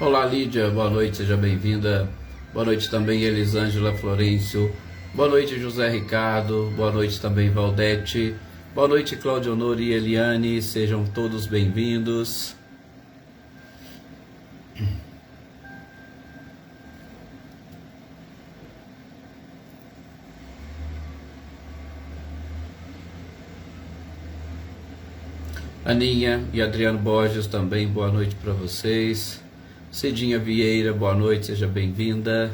Olá, Lídia, boa noite, seja bem-vinda. Boa noite também, Elisângela Florencio. Boa noite, José Ricardo. Boa noite também, Valdete. Boa noite, Cláudio Honor e Eliane. Sejam todos bem-vindos. Aninha e Adriano Borges também, boa noite para vocês. Cidinha Vieira, boa noite, seja bem-vinda.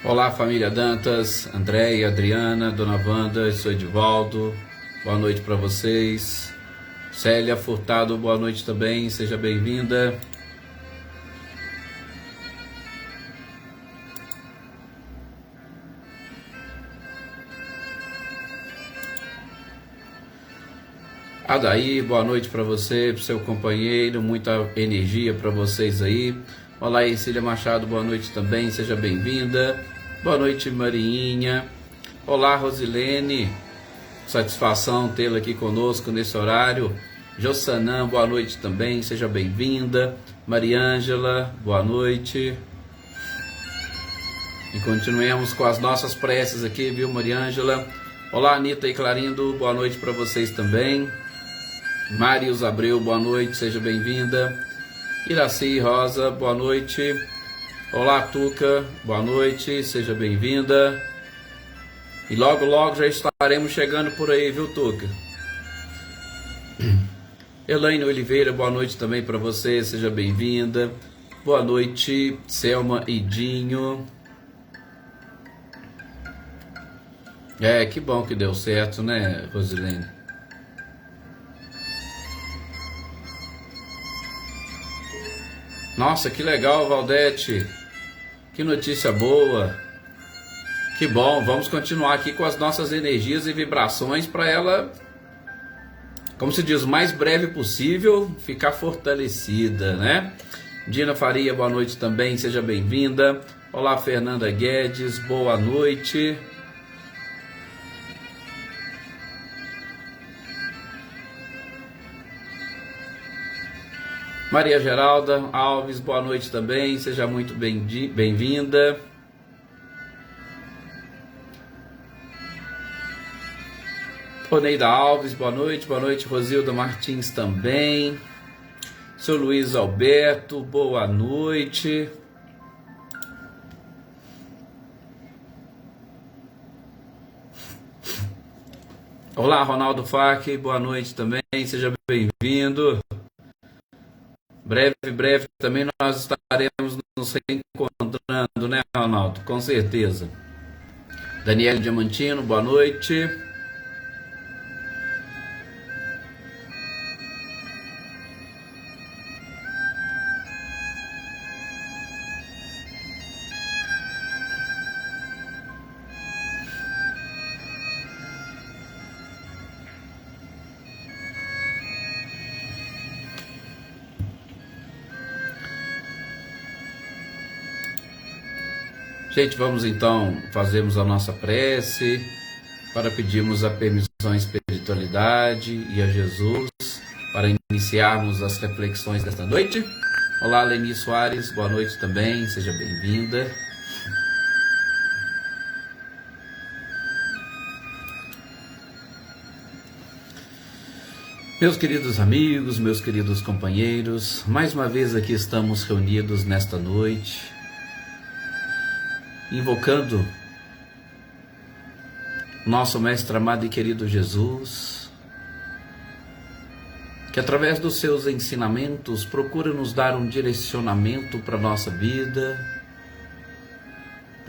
Olá, família Dantas, Andréia, Adriana, Dona Wanda, sou Edivaldo, boa noite para vocês. Célia Furtado, boa noite também, seja bem-vinda. Adaí, boa noite para você, para seu companheiro, muita energia para vocês aí. Olá, Ercília Machado, boa noite também, seja bem-vinda. Boa noite, Mariinha. Olá, Rosilene, satisfação tê-la aqui conosco nesse horário. Jossanã, boa noite também, seja bem-vinda. Mariângela, boa noite. E continuemos com as nossas preces aqui, viu, Mariângela? Olá, Anitta e Clarindo, boa noite para vocês também. Marius Abreu, boa noite, seja bem-vinda. Iraci Rosa, boa noite. Olá, Tuca, boa noite, seja bem-vinda. E logo, logo já estaremos chegando por aí, viu, Tuca? Elaine Oliveira, boa noite também para você, seja bem-vinda. Boa noite, Selma e Dinho. Que bom que deu certo, né, Rosilene? Nossa, que legal, Valdete. Que notícia boa. Que bom, vamos continuar aqui com as nossas energias e vibrações para ela, como se diz, o mais breve possível, ficar fortalecida, né? Dina Faria, boa noite também, seja bem-vinda. Olá, Fernanda Guedes, boa noite. Maria Geralda Alves, boa noite também, seja muito bem-vinda. Oneida Alves, boa noite, Rosilda Martins também. Seu Luiz Alberto, boa noite. Olá, Ronaldo Fac, boa noite também, seja bem-vindo. Breve também nós estaremos nos reencontrando, né, Ronaldo? Com certeza. Daniel Diamantino, boa noite. Gente, vamos então fazermos a nossa prece para pedirmos a permissão à espiritualidade e a Jesus para iniciarmos as reflexões desta noite. Olá, Leni Soares, boa noite também, seja bem-vinda. Meus queridos amigos, meus queridos companheiros, mais uma vez aqui estamos reunidos nesta noite, invocando nosso mestre amado e querido Jesus, que através dos seus ensinamentos procura nos dar um direcionamento para a nossa vida,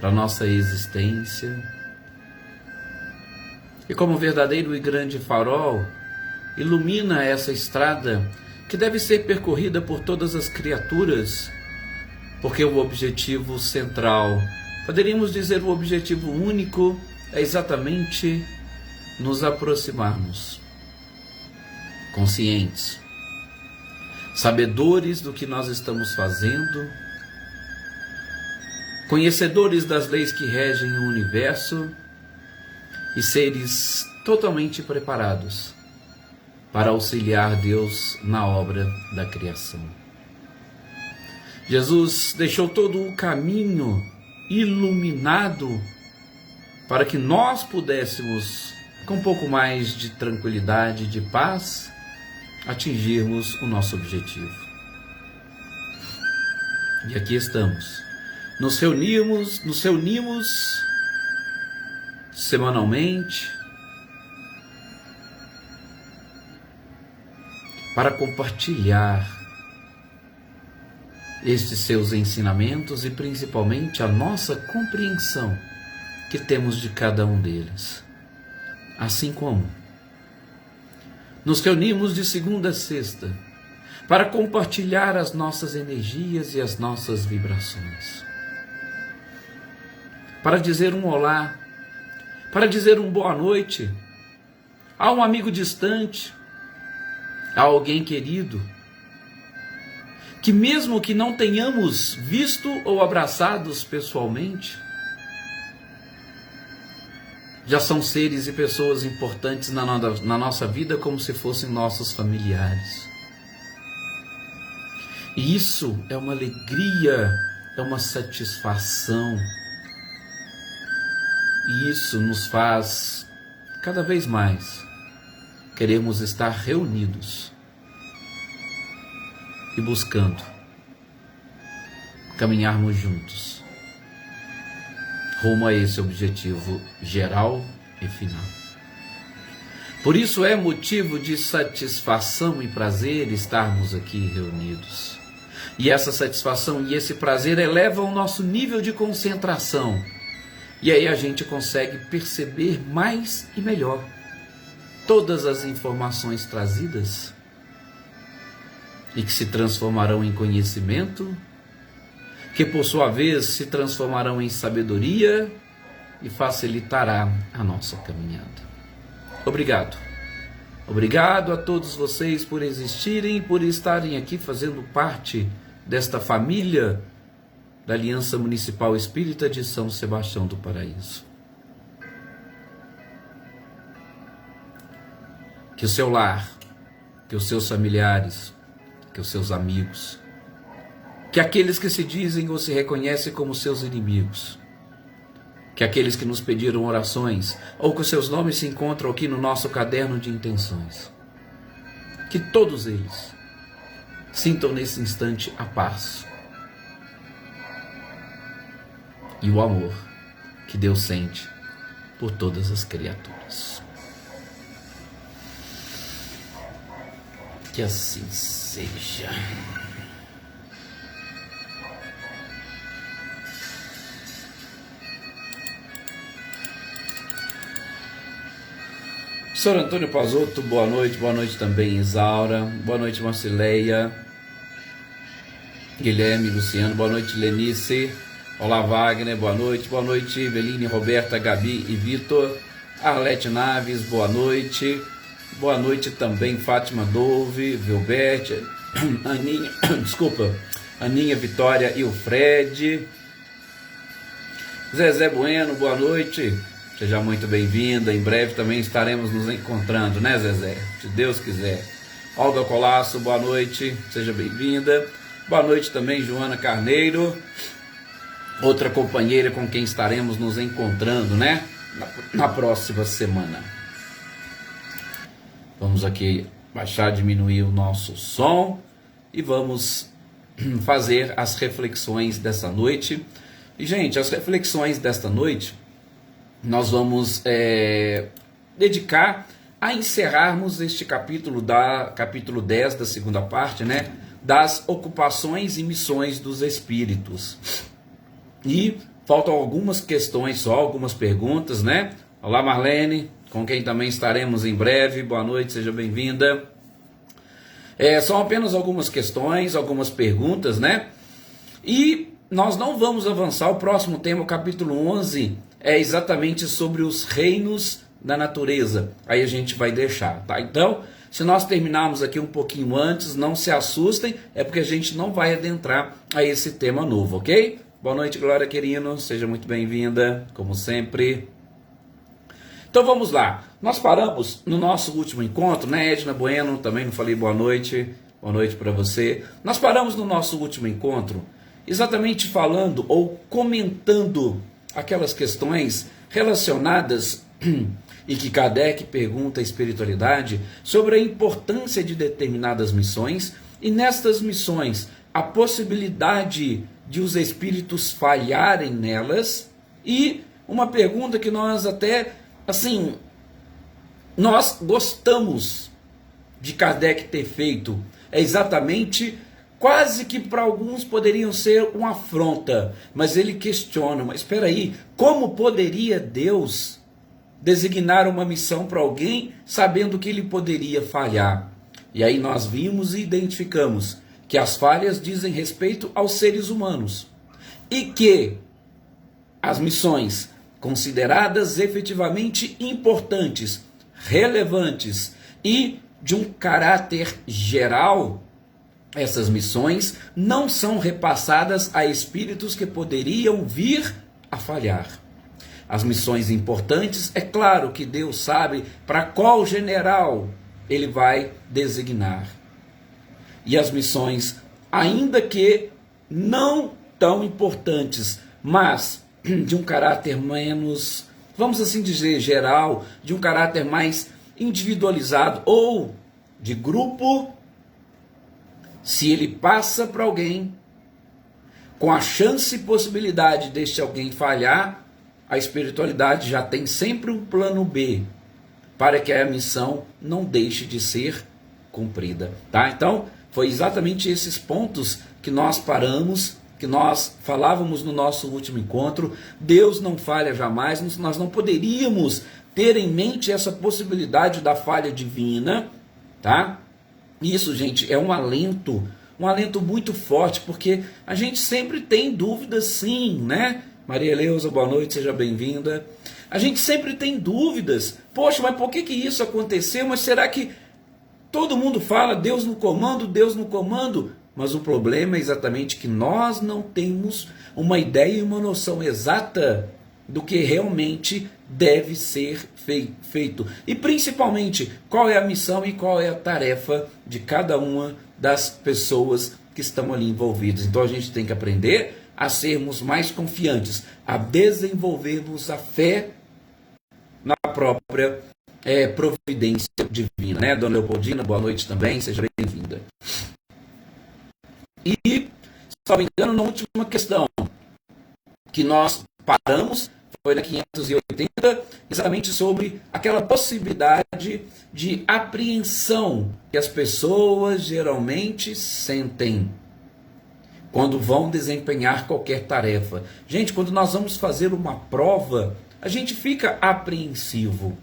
para a nossa existência, e como verdadeiro e grande farol, ilumina essa estrada que deve ser percorrida por todas as criaturas, porque o objetivo central, poderíamos dizer o objetivo único, é exatamente nos aproximarmos, conscientes, sabedores do que nós estamos fazendo, conhecedores das leis que regem o universo e seres totalmente preparados para auxiliar Deus na obra da criação. Jesus deixou todo o caminho iluminado para que nós pudéssemos, com um pouco mais de tranquilidade, de paz, atingirmos o nosso objetivo. E aqui estamos. Nos reunimos semanalmente para compartilhar estes seus ensinamentos e principalmente a nossa compreensão que temos de cada um deles. Assim como nos reunimos de segunda a sexta para compartilhar as nossas energias e as nossas vibrações, para dizer um olá, para dizer um boa noite a um amigo distante, a alguém querido, que mesmo que não tenhamos visto ou abraçados pessoalmente, já são seres e pessoas importantes na nossa vida como se fossem nossos familiares. E isso é uma alegria, é uma satisfação. E isso nos faz cada vez mais queremos estar reunidos e buscando caminharmos juntos rumo a esse objetivo geral e final. Por isso é motivo de satisfação e prazer estarmos aqui reunidos. E essa satisfação e esse prazer elevam o nosso nível de concentração. E aí a gente consegue perceber mais e melhor todas as informações trazidas e que se transformarão em conhecimento, que por sua vez se transformarão em sabedoria e facilitará a nossa caminhada. Obrigado. Obrigado a todos vocês por existirem e por estarem aqui fazendo parte desta família da Aliança Municipal Espírita de São Sebastião do Paraíso. Que o seu lar, que os seus familiares, que os seus amigos, que aqueles que se dizem ou se reconhecem como seus inimigos, que aqueles que nos pediram orações ou que os seus nomes se encontram aqui no nosso caderno de intenções, que todos eles sintam nesse instante a paz e o amor que Deus sente por todas as criaturas. Que assim seja. Senhor Antônio Pazotto, boa noite também Isaura, boa noite Marcileia, Guilherme, Luciano, boa noite Lenice, olá Wagner, boa noite Eveline, Roberta, Gabi e Vitor, Arlete Naves, boa noite também Fátima Dove, Vilberte, Aninha, Aninha, Vitória e o Fred, Zezé Bueno, boa noite. Seja muito bem-vinda, em breve também estaremos nos encontrando, né Zezé? Se Deus quiser. Olga Colasso, boa noite, seja bem-vinda. Boa noite também Joana Carneiro, outra companheira com quem estaremos nos encontrando, né? Na próxima semana. Vamos aqui baixar, diminuir o nosso som e vamos fazer as reflexões dessa noite. E gente, as reflexões desta noite nós vamos dedicar a encerrarmos este capítulo 10 da segunda parte, né? Das ocupações e missões dos espíritos. E faltam algumas questões só, algumas perguntas, né? Olá Marlene, com quem também estaremos em breve. Boa noite, seja bem-vinda. São apenas algumas questões, algumas perguntas, né? E nós não vamos avançar. O próximo tema, o capítulo 11, é exatamente sobre os reinos da natureza. Aí a gente vai deixar, tá? Então, se nós terminarmos aqui um pouquinho antes, não se assustem, é porque a gente não vai adentrar a esse tema novo, ok? Boa noite, Glória Querino. Seja muito bem-vinda, como sempre. Então vamos lá. Nós paramos no nosso último encontro, né, Edna Bueno? Também não falei boa noite. Boa noite para você. Nós paramos no nosso último encontro exatamente falando ou comentando aquelas questões relacionadas e que Kardec pergunta à espiritualidade sobre a importância de determinadas missões e nestas missões a possibilidade de os espíritos falharem nelas e uma pergunta que nós até, assim, nós gostamos de Kardec ter feito é exatamente, quase que para alguns poderiam ser uma afronta, mas ele questiona, mas espera aí, como poderia Deus designar uma missão para alguém sabendo que ele poderia falhar? E aí nós vimos e identificamos que as falhas dizem respeito aos seres humanos e que as missões consideradas efetivamente importantes, relevantes e de um caráter geral, essas missões não são repassadas a espíritos que poderiam vir a falhar. As missões importantes, é claro que Deus sabe para qual general ele vai designar. E as missões, ainda que não tão importantes, mas de um caráter menos, vamos assim dizer, geral, de um caráter mais individualizado ou de grupo, se ele passa para alguém, com a chance e possibilidade deste alguém falhar, a espiritualidade já tem sempre um plano B, para que a missão não deixe de ser cumprida. Tá? Então, foi exatamente esses pontos que nós paramos, que nós falávamos no nosso último encontro. Deus não falha jamais, nós não poderíamos ter em mente essa possibilidade da falha divina, tá? Isso, gente, é um alento muito forte, porque a gente sempre tem dúvidas, sim, né? Maria Eleusa, boa noite, seja bem-vinda. A gente sempre tem dúvidas. Poxa, mas por que isso aconteceu? Mas será que todo mundo fala Deus no comando, Deus no comando? Mas o problema é exatamente que nós não temos uma ideia e uma noção exata do que realmente deve ser feito. E principalmente, qual é a missão e qual é a tarefa de cada uma das pessoas que estão ali envolvidas. Então a gente tem que aprender a sermos mais confiantes, a desenvolvermos a fé na própria providência divina. Né? Dona Leopoldina, boa noite também, seja bem-vinda. E, se não me engano, na última questão que nós paramos, foi na 580, exatamente sobre aquela possibilidade de apreensão que as pessoas geralmente sentem quando vão desempenhar qualquer tarefa. Gente, quando nós vamos fazer uma prova, a gente fica apreensivo.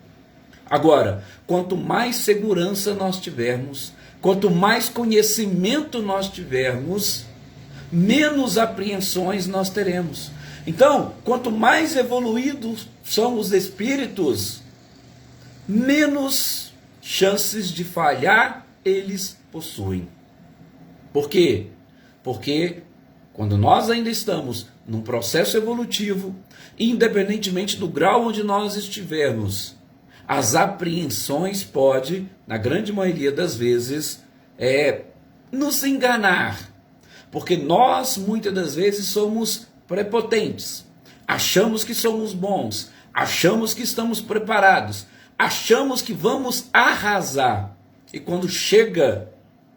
Agora, quanto mais segurança nós tivermos, quanto mais conhecimento nós tivermos, menos apreensões nós teremos. Então, quanto mais evoluídos são os espíritos, menos chances de falhar eles possuem. Por quê? Porque quando nós ainda estamos num processo evolutivo, independentemente do grau onde nós estivermos, as apreensões podem, na grande maioria das vezes, nos enganar. Porque nós, muitas das vezes, somos prepotentes, achamos que somos bons, achamos que estamos preparados, achamos que vamos arrasar, e quando chega,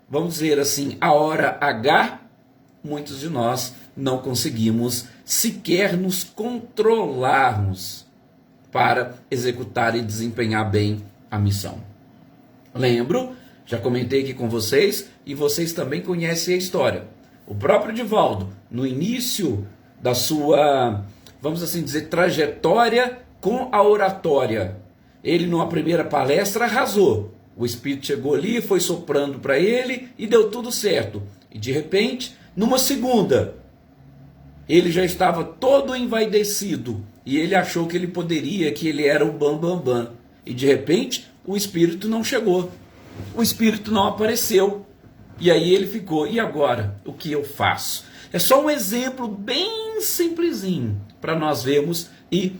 vamos dizer assim, a hora H, muitos de nós não conseguimos sequer nos controlarmos para executar e desempenhar bem a missão. Lembro, já comentei aqui com vocês, e vocês também conhecem a história. O próprio Divaldo, no início da sua, vamos assim dizer, trajetória com a oratória, ele numa primeira palestra arrasou. O Espírito chegou ali, foi soprando para ele e deu tudo certo. E de repente, numa segunda, ele já estava todo envaidecido e ele achou que ele poderia, que ele era o bam. E de repente, o Espírito não chegou. O Espírito não apareceu. E aí ele ficou, e agora? O que eu faço? É só um exemplo bem simplesinho para nós vermos e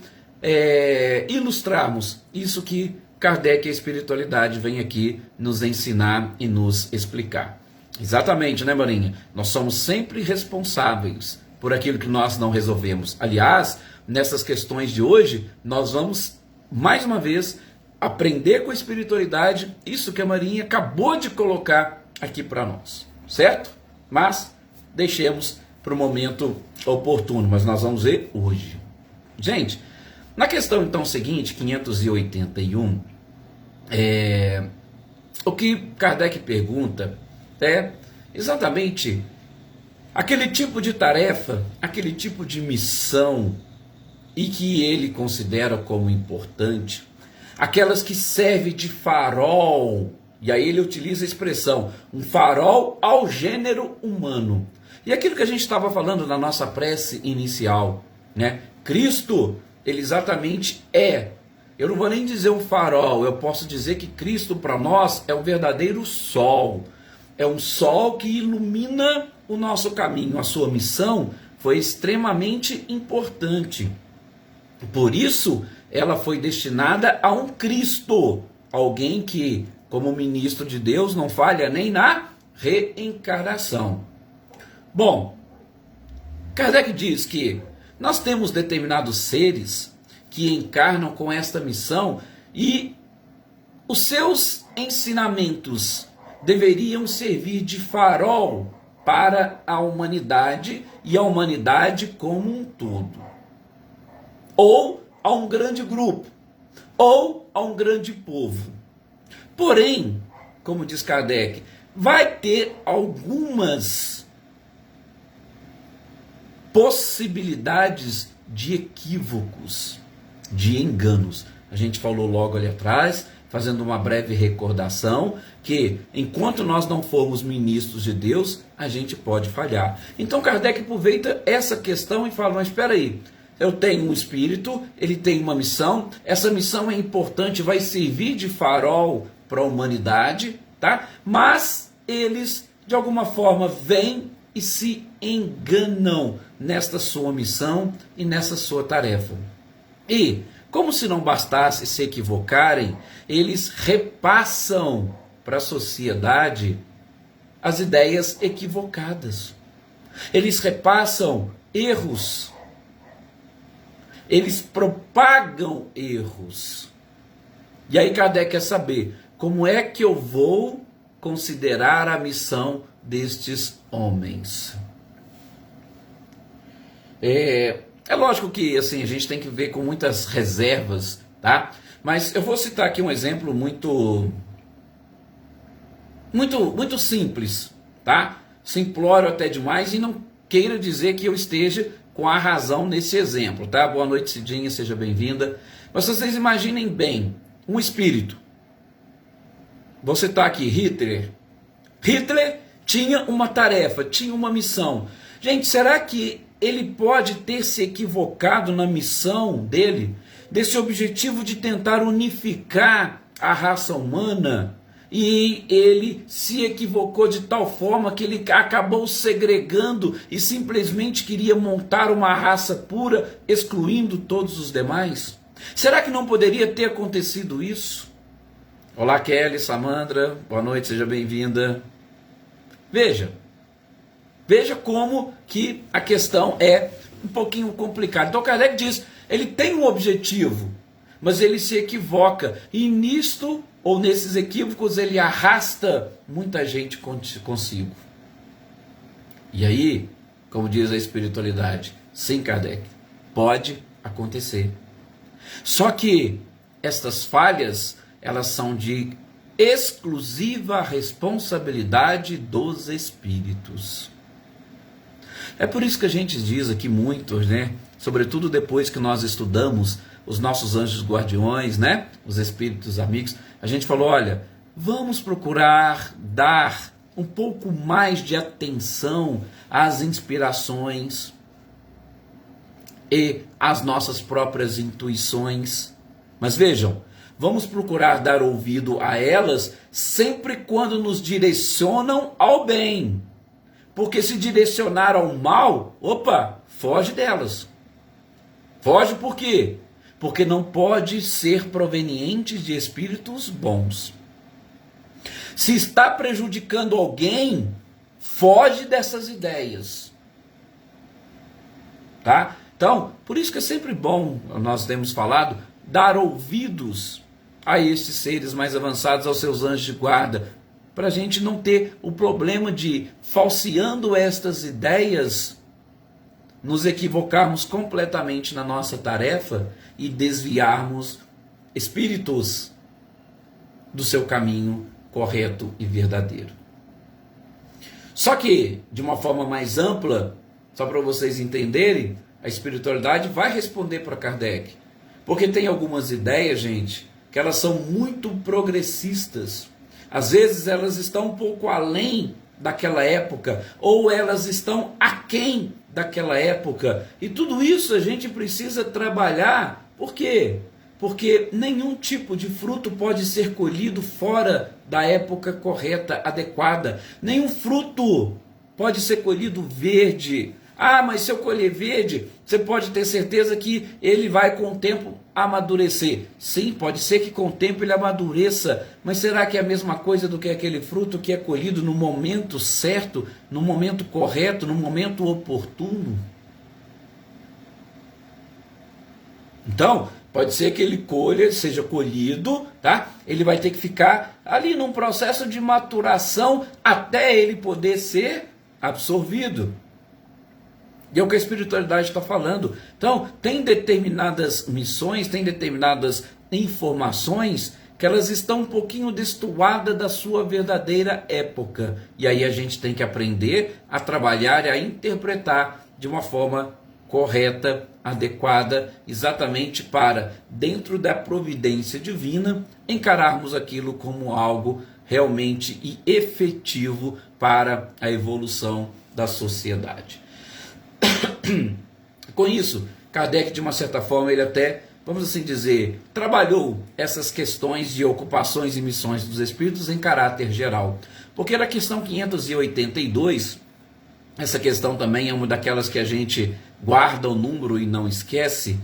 ilustrarmos isso que Kardec e a espiritualidade vem aqui nos ensinar e nos explicar. Exatamente, né, Marinha? Nós somos sempre responsáveis por aquilo que nós não resolvemos. Aliás, nessas questões de hoje, nós vamos, mais uma vez, aprender com a espiritualidade isso que a Marinha acabou de colocar aqui para nós, certo? Mas deixemos para o momento oportuno, mas nós vamos ver hoje. Gente, na questão então seguinte, 581, o que Kardec pergunta é exatamente aquele tipo de tarefa, aquele tipo de missão e que ele considera como importante, aquelas que servem de farol, e aí ele utiliza a expressão, um farol ao gênero humano. E aquilo que a gente estava falando na nossa prece inicial, né? Cristo, ele exatamente eu não vou nem dizer um farol, eu posso dizer que Cristo para nós é o verdadeiro sol. É um sol que ilumina o nosso caminho. A sua missão foi extremamente importante. Por isso, ela foi destinada a um Cristo, alguém que, como ministro de Deus, não falha nem na reencarnação. Bom, Kardec diz que nós temos determinados seres que encarnam com esta missão e os seus ensinamentos deveriam servir de farol para a humanidade e a humanidade como um todo. Ou a um grande grupo, ou a um grande povo. Porém, como diz Kardec, vai ter algumas possibilidades de equívocos, de enganos. A gente falou logo ali atrás, fazendo uma breve recordação, que enquanto nós não formos ministros de Deus, a gente pode falhar. Então Kardec aproveita essa questão e fala, mas espera aí, eu tenho um espírito, ele tem uma missão, essa missão é importante, vai servir de farol para a humanidade, tá? Mas eles, de alguma forma, vêm e se enganam nesta sua missão e nessa sua tarefa. E, como se não bastasse se equivocarem, eles repassam para a sociedade as ideias equivocadas. Eles repassam erros. Eles propagam erros. E aí Kardec quer saber, como é que eu vou considerar a missão destes homens? É lógico que assim, a gente tem que ver com muitas reservas, tá? Mas eu vou citar aqui um exemplo muito simples, tá? Simplório até demais, e não queira dizer que eu esteja com a razão nesse exemplo, tá? Boa noite, Cidinha, seja bem-vinda. Mas vocês imaginem bem, um espírito. Você está aqui, Hitler. Hitler tinha uma tarefa, tinha uma missão. Gente, será que ele pode ter se equivocado na missão dele, desse objetivo de tentar unificar a raça humana, e ele se equivocou de tal forma que ele acabou segregando e simplesmente queria montar uma raça pura, excluindo todos os demais? Será que não poderia ter acontecido isso? Olá, Kelly, Samandra, boa noite, seja bem-vinda. Veja como que a questão é um pouquinho complicada. Então Kardec diz, ele tem um objetivo, mas ele se equivoca, e nisto, ou nesses equívocos, ele arrasta muita gente consigo. E aí, como diz a espiritualidade, sim, Kardec, pode acontecer. Só que estas falhas, elas são de exclusiva responsabilidade dos espíritos. É por isso que a gente diz aqui muitos, né? Sobretudo depois que nós estudamos os nossos anjos guardiões, né? Os espíritos amigos, a gente falou, olha, vamos procurar dar um pouco mais de atenção às inspirações e às nossas próprias intuições. Mas vejam, vamos procurar dar ouvido a elas sempre quando nos direcionam ao bem. porque se direcionar ao mal, opa, foge delas. Foge por quê? Porque não pode ser proveniente de espíritos bons. Se está prejudicando alguém, foge dessas ideias. Tá? Então, por isso que é sempre bom, nós temos falado, dar ouvidos a estes seres mais avançados, aos seus anjos de guarda, para a gente não ter o problema de, falseando estas ideias, nos equivocarmos completamente na nossa tarefa e desviarmos espíritos do seu caminho correto e verdadeiro. Só que, de uma forma mais ampla, só para vocês entenderem, a espiritualidade vai responder para Kardec. Porque tem algumas ideias, gente, que elas são muito progressistas. Às vezes elas estão um pouco além daquela época, ou elas estão aquém daquela época. E tudo isso a gente precisa trabalhar. Por quê? Porque nenhum tipo de fruto pode ser colhido fora da época correta, adequada. Nenhum fruto pode ser colhido verde. Ah, mas se eu colher verde, você pode ter certeza que ele vai com o tempo amadurecer. Sim, pode ser que com o tempo ele amadureça, mas será que é a mesma coisa do que aquele fruto que é colhido no momento certo, no momento correto, no momento oportuno? Então, pode ser que ele seja colhido, tá? Ele vai ter que ficar ali num processo de maturação até ele poder ser absorvido. E é o que a espiritualidade está falando. Então, tem determinadas missões, tem determinadas informações que elas estão um pouquinho destoadas da sua verdadeira época. E aí a gente tem que aprender a trabalhar e a interpretar de uma forma correta, adequada, exatamente para, dentro da providência divina, encararmos aquilo como algo realmente e efetivo para a evolução da sociedade. Com isso, Kardec, de uma certa forma, ele até, vamos assim dizer, trabalhou essas questões de ocupações e missões dos espíritos em caráter geral. Porque na questão 582, essa questão também é uma daquelas que a gente guarda o número e não esquece.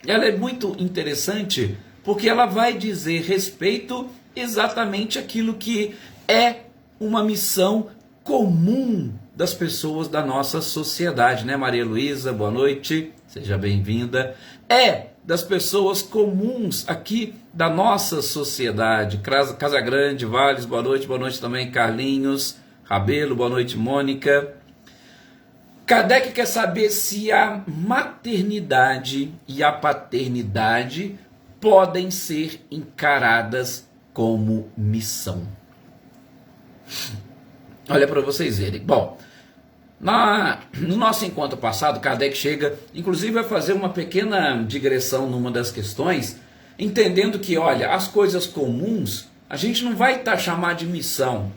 Ela é muito interessante porque ela vai dizer respeito exatamente àquilo que é uma missão comum das pessoas da nossa sociedade, né, Maria Luísa? Boa noite, seja bem-vinda. É das pessoas comuns aqui da nossa sociedade. Casa Grande, Valles, boa noite também, Carlinhos, Rabelo, boa noite, Mônica. Kardec quer saber se a maternidade e a paternidade podem ser encaradas como missão. Olha para vocês verem. Bom, no nosso encontro passado, Kardec chega, inclusive, a fazer uma pequena digressão numa das questões, entendendo que, olha, as coisas comuns, a gente não vai chamar de missão.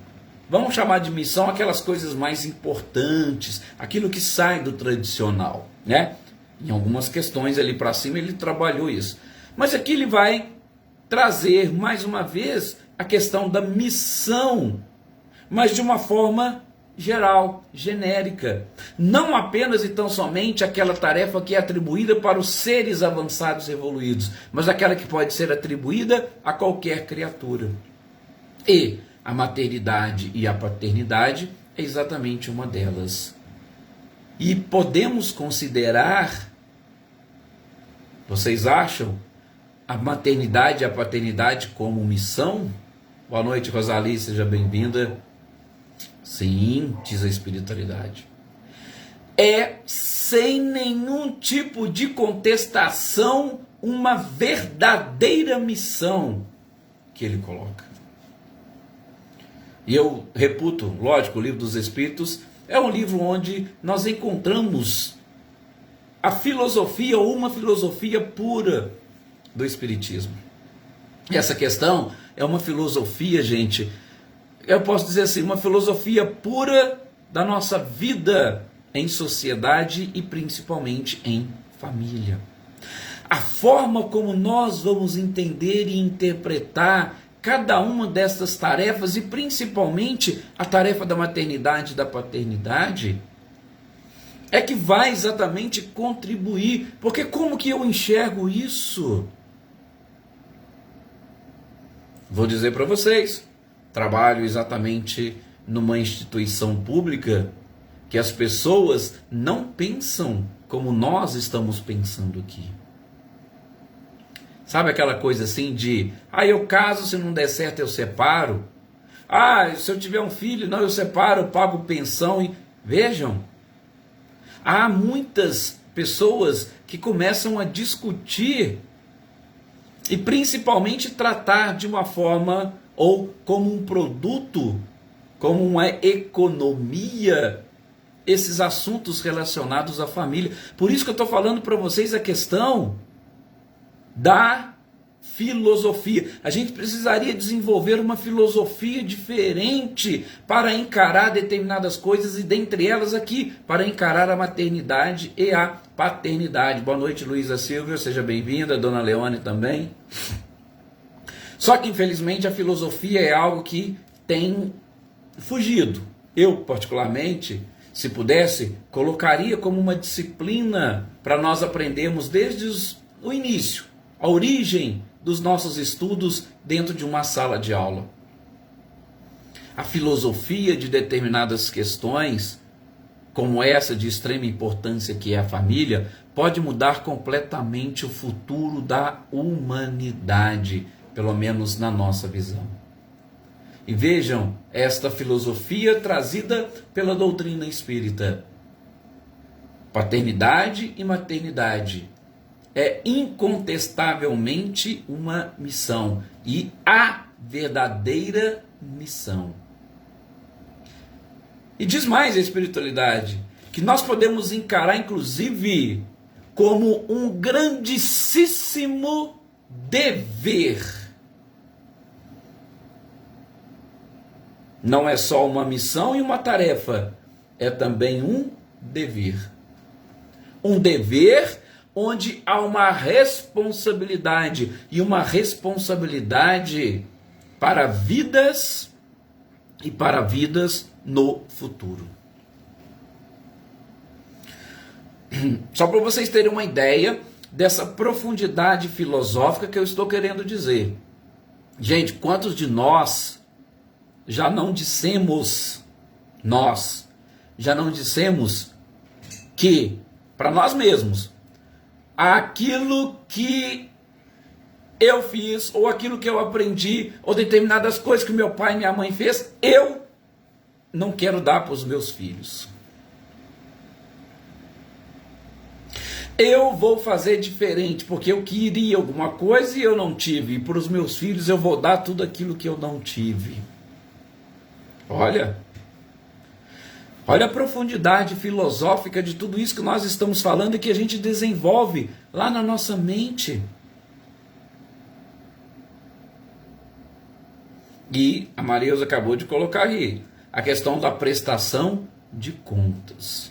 Vamos chamar de missão aquelas coisas mais importantes, aquilo que sai do tradicional, né? Em algumas questões ali para cima ele trabalhou isso. Mas aqui ele vai trazer, mais uma vez, a questão da missão, mas de uma forma geral, genérica. Não apenas e tão somente aquela tarefa que é atribuída para os seres avançados e evoluídos, mas aquela que pode ser atribuída a qualquer criatura. E a maternidade e a paternidade é exatamente uma delas. E podemos considerar, vocês acham, a maternidade e a paternidade como missão? Boa noite, Rosali, seja bem-vinda. Sim, diz a espiritualidade. É, sem nenhum tipo de contestação, uma verdadeira missão que ele coloca. E eu reputo, lógico, o Livro dos Espíritos é um livro onde nós encontramos a filosofia, ou uma filosofia pura do Espiritismo. E essa questão é uma filosofia, gente, eu posso dizer assim, uma filosofia pura da nossa vida em sociedade e principalmente em família. A forma como nós vamos entender e interpretar cada uma dessas tarefas, e principalmente a tarefa da maternidade e da paternidade, é que vai exatamente contribuir. Porque como que eu enxergo isso? Vou dizer para vocês, trabalho exatamente numa instituição pública que as pessoas não pensam como nós estamos pensando aqui. Sabe aquela coisa assim de, eu caso, se não der certo eu separo. Se eu tiver um filho, não, eu separo, eu pago pensão. E vejam, há muitas pessoas que começam a discutir e principalmente tratar de uma forma ou como um produto, como uma economia, esses assuntos relacionados à família. Por isso que eu estou falando para vocês a questão da filosofia. A gente precisaria desenvolver uma filosofia diferente para encarar determinadas coisas, e dentre elas aqui, para encarar a maternidade e a paternidade. Boa noite, Luísa Silvia, seja bem-vinda, Dona Leone também. Só que infelizmente a filosofia é algo que tem fugido. Eu, particularmente, se pudesse, colocaria como uma disciplina para nós aprendermos desde o início, a origem dos nossos estudos dentro de uma sala de aula. A filosofia de determinadas questões, como essa de extrema importância que é a família, pode mudar completamente o futuro da humanidade, pelo menos na nossa visão. E vejam esta filosofia trazida pela doutrina espírita. Paternidade e maternidade é incontestavelmente uma missão, e a verdadeira missão. E diz mais a espiritualidade, que nós podemos encarar inclusive como um grandíssimo dever. Não é só uma missão e uma tarefa, é também um dever. Um dever onde há uma responsabilidade, e uma responsabilidade para vidas e para vidas no futuro. Só para vocês terem uma ideia dessa profundidade filosófica que eu estou querendo dizer. Gente, quantos de nós já não dissemos, que, para nós mesmos, aquilo que eu fiz, ou aquilo que eu aprendi, ou determinadas coisas que meu pai e minha mãe fez, eu não quero dar para os meus filhos. Eu vou fazer diferente, porque eu queria alguma coisa e eu não tive, e para os meus filhos eu vou dar tudo aquilo que eu não tive. Olha a profundidade filosófica de tudo isso que nós estamos falando e que a gente desenvolve lá na nossa mente. E a Marilza acabou de colocar aí a questão da prestação de contas.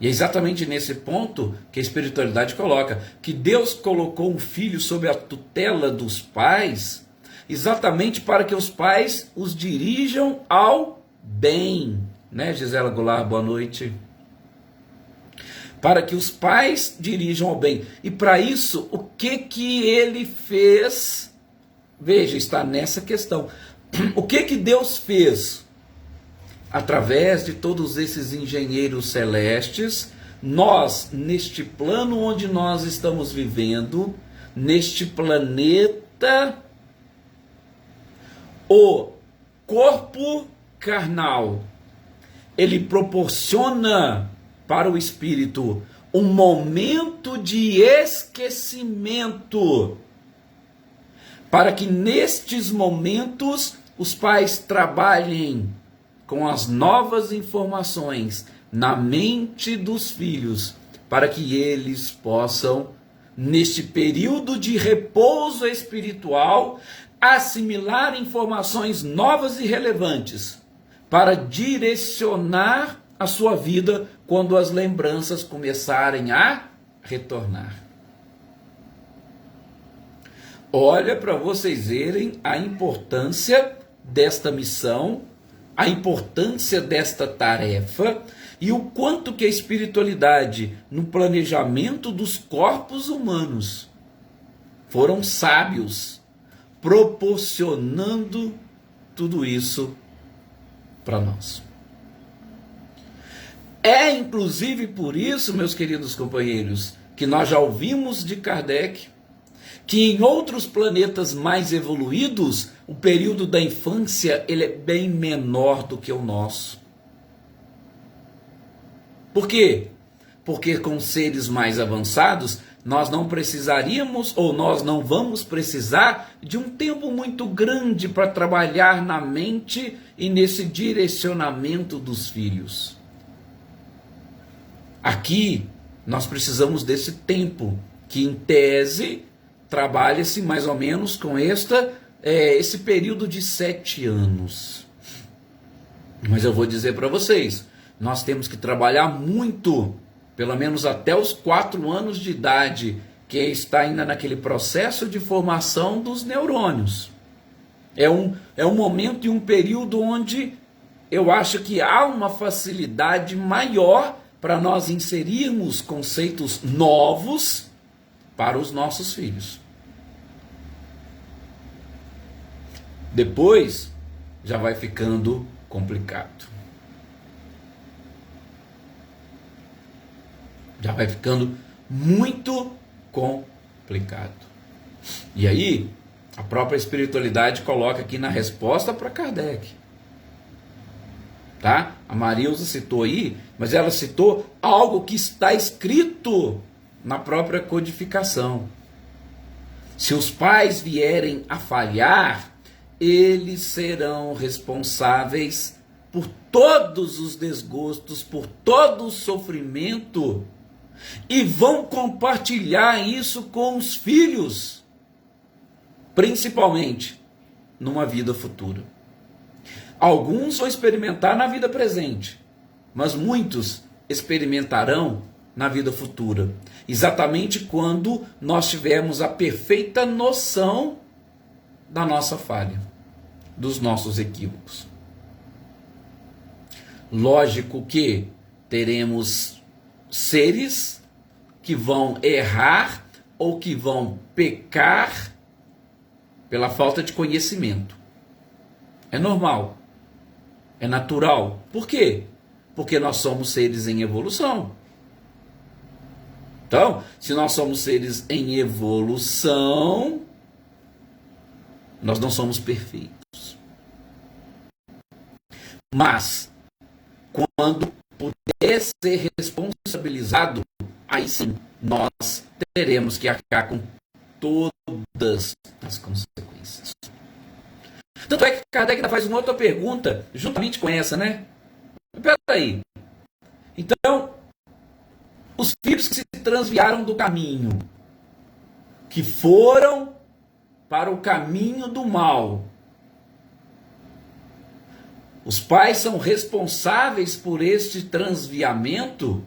E é exatamente nesse ponto que a espiritualidade coloca, que Deus colocou um filho sob a tutela dos pais, exatamente para que os pais os dirijam ao bem. Né, Gisela Goulart, boa noite. Para que os pais dirijam ao bem. E para isso, o que ele fez? Veja, está nessa questão. O que Deus fez? Através de todos esses engenheiros celestes, nós, neste plano onde nós estamos vivendo, neste planeta, o corpo carnal, ele proporciona para o espírito um momento de esquecimento, para que nestes momentos os pais trabalhem com as novas informações na mente dos filhos, para que eles possam, neste período de repouso espiritual, assimilar informações novas e relevantes, para direcionar a sua vida quando as lembranças começarem a retornar. Olha para vocês verem a importância desta missão, a importância desta tarefa e o quanto que a espiritualidade no planejamento dos corpos humanos foram sábios, proporcionando tudo isso para nós. É inclusive por isso, meus queridos companheiros, que nós já ouvimos de Kardec que em outros planetas mais evoluídos, o período da infância ele é bem menor do que o nosso. Por quê? Porque com seres mais avançados, nós não precisaríamos ou nós não vamos precisar de um tempo muito grande para trabalhar na mente e nesse direcionamento dos filhos. Aqui, nós precisamos desse tempo, que em tese trabalha-se mais ou menos com esse período de 7 anos. Mas eu vou dizer para vocês, nós temos que trabalhar muito, pelo menos até os 4 anos de idade, que está ainda naquele processo de formação dos neurônios. É um momento e um período onde eu acho que há uma facilidade maior para nós inserirmos conceitos novos para os nossos filhos. Depois já vai ficando complicado. Já vai ficando muito complicado. E aí, a própria espiritualidade coloca aqui na resposta para Kardec. Tá? A Marilza citou aí, mas ela citou algo que está escrito na própria codificação. Se os pais vierem a falhar, eles serão responsáveis por todos os desgostos, por todo o sofrimento, e vão compartilhar isso com os filhos, principalmente numa vida futura. Alguns vão experimentar na vida presente, mas muitos experimentarão na vida futura, exatamente quando nós tivermos a perfeita noção da nossa falha, dos nossos equívocos. Lógico que teremos seres que vão errar ou que vão pecar pela falta de conhecimento. É normal, é natural. Por quê? Porque nós somos seres em evolução. Então, se nós somos seres em evolução, nós não somos perfeitos. Mas, quando puder ser responsabilizado, aí sim, nós teremos que arcar com todas as consequências. Tanto é que Kardec ainda faz uma outra pergunta, juntamente com essa, né? Espera aí. Então, os filhos que se transviaram do caminho, que foram para o caminho do mal, os pais são responsáveis por este transviamento?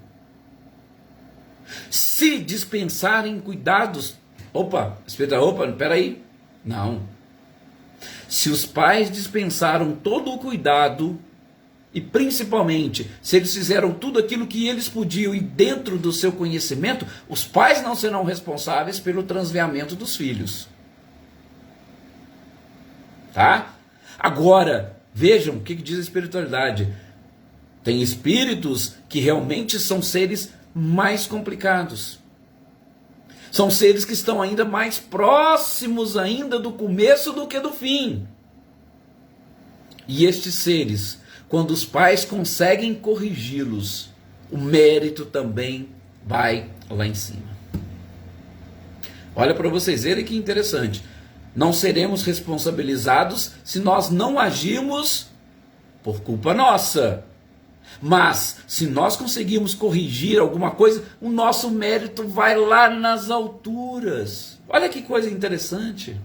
Se dispensarem cuidados... espera aí. Não. Se os pais dispensaram todo o cuidado, e principalmente, se eles fizeram tudo aquilo que eles podiam e dentro do seu conhecimento, os pais não serão responsáveis pelo transviamento dos filhos. Tá? Agora, vejam o que diz a espiritualidade. Tem espíritos que realmente são seres mais complicados. São seres que estão ainda mais próximos ainda do começo do que do fim. E estes seres, quando os pais conseguem corrigi-los, o mérito também vai lá em cima. Olha para vocês verem que interessante. Não seremos responsabilizados se nós não agirmos por culpa nossa. Mas, se nós conseguirmos corrigir alguma coisa, o nosso mérito vai lá nas alturas. Olha que coisa interessante.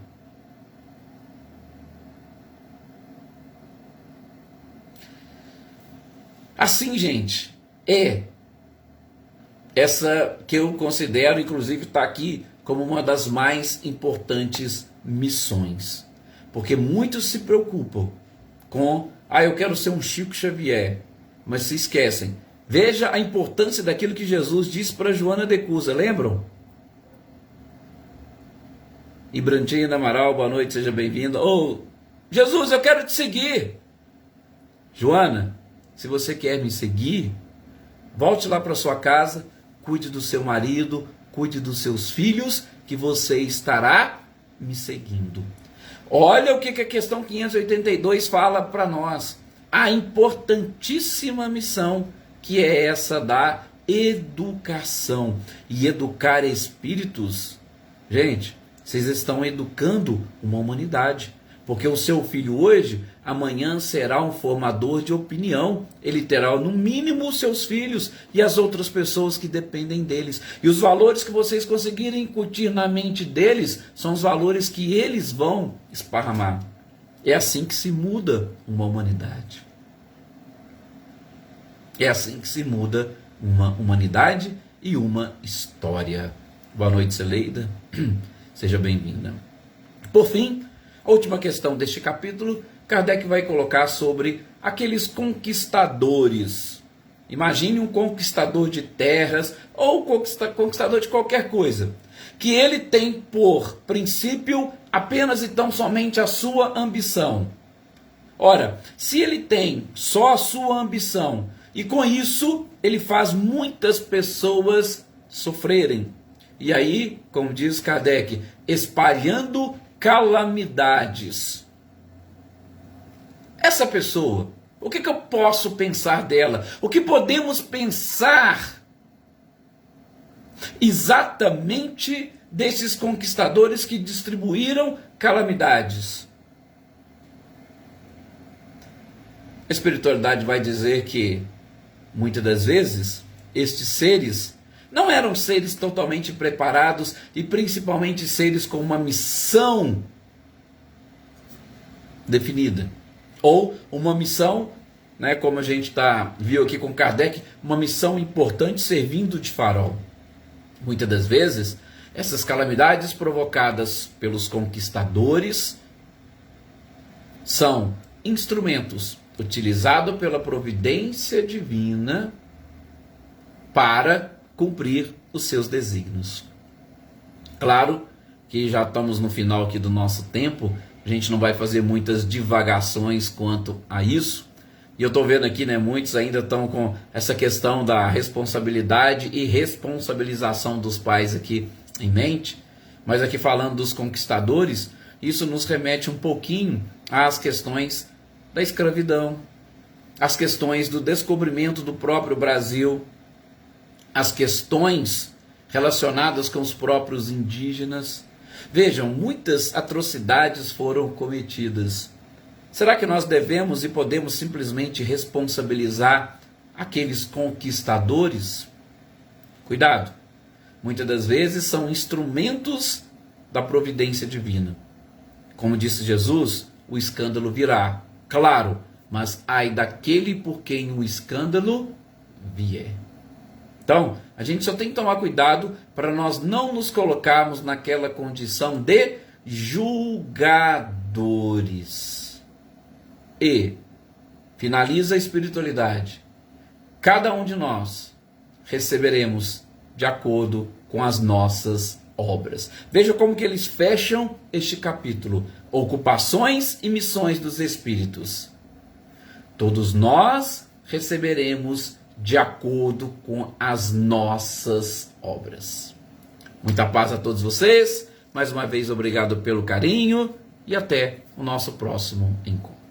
Assim, gente, essa que eu considero, inclusive está aqui como uma das mais importantes missões. Porque muitos se preocupam com, eu quero ser um Chico Xavier, mas se esquecem. Veja a importância daquilo que Jesus disse para Joana de Cusa, lembram? Ibrantina Amaral, boa noite, seja bem-vinda. Jesus, eu quero te seguir. Joana, se você quer me seguir, volte lá para sua casa, cuide do seu marido, cuide dos seus filhos, que você estará me seguindo. Olha o que a questão 582 fala para nós. A importantíssima missão, que é essa da educação. E educar espíritos, gente, vocês estão educando uma humanidade. Porque o seu filho hoje, amanhã será um formador de opinião. Ele terá no mínimo os seus filhos e as outras pessoas que dependem deles. E os valores que vocês conseguirem incutir na mente deles são os valores que eles vão esparramar. É assim que se muda uma humanidade. É assim que se muda uma humanidade e uma história. Boa noite, Celeida. Seja bem-vinda. Por fim, a última questão deste capítulo, Kardec vai colocar sobre aqueles conquistadores. Imagine um conquistador de terras ou conquistador de qualquer coisa, que ele tem por princípio apenas e tão somente a sua ambição. Ora, se ele tem só a sua ambição e com isso ele faz muitas pessoas sofrerem, e aí, como diz Kardec, espalhando calamidades. Essa pessoa, o que eu posso pensar dela? O que podemos pensar exatamente desses conquistadores que distribuíram calamidades? A espiritualidade vai dizer que, muitas das vezes, estes seres não eram seres totalmente preparados e principalmente seres com uma missão definida. Ou uma missão, como a gente viu aqui com Kardec, uma missão importante servindo de farol. Muitas das vezes, essas calamidades provocadas pelos conquistadores são instrumentos utilizados pela providência divina para cumprir os seus desígnios. Claro que já estamos no final aqui do nosso tempo, a gente não vai fazer muitas divagações quanto a isso, e eu estou vendo aqui, muitos ainda estão com essa questão da responsabilidade e responsabilização dos pais aqui em mente, mas aqui falando dos conquistadores, isso nos remete um pouquinho às questões da escravidão, às questões do descobrimento do próprio Brasil, as questões relacionadas com os próprios indígenas. Vejam, muitas atrocidades foram cometidas. Será que nós devemos e podemos simplesmente responsabilizar aqueles conquistadores? Cuidado, muitas das vezes são instrumentos da providência divina. Como disse Jesus, o escândalo virá, claro, mas ai daquele por quem o escândalo vier. Então, a gente só tem que tomar cuidado para nós não nos colocarmos naquela condição de julgadores. E, finaliza a espiritualidade, cada um de nós receberemos de acordo com as nossas obras. Veja como que eles fecham este capítulo. Ocupações e missões dos espíritos. Todos nós receberemos de acordo com as nossas obras. Muita paz a todos vocês. Mais uma vez, obrigado pelo carinho e até o nosso próximo encontro.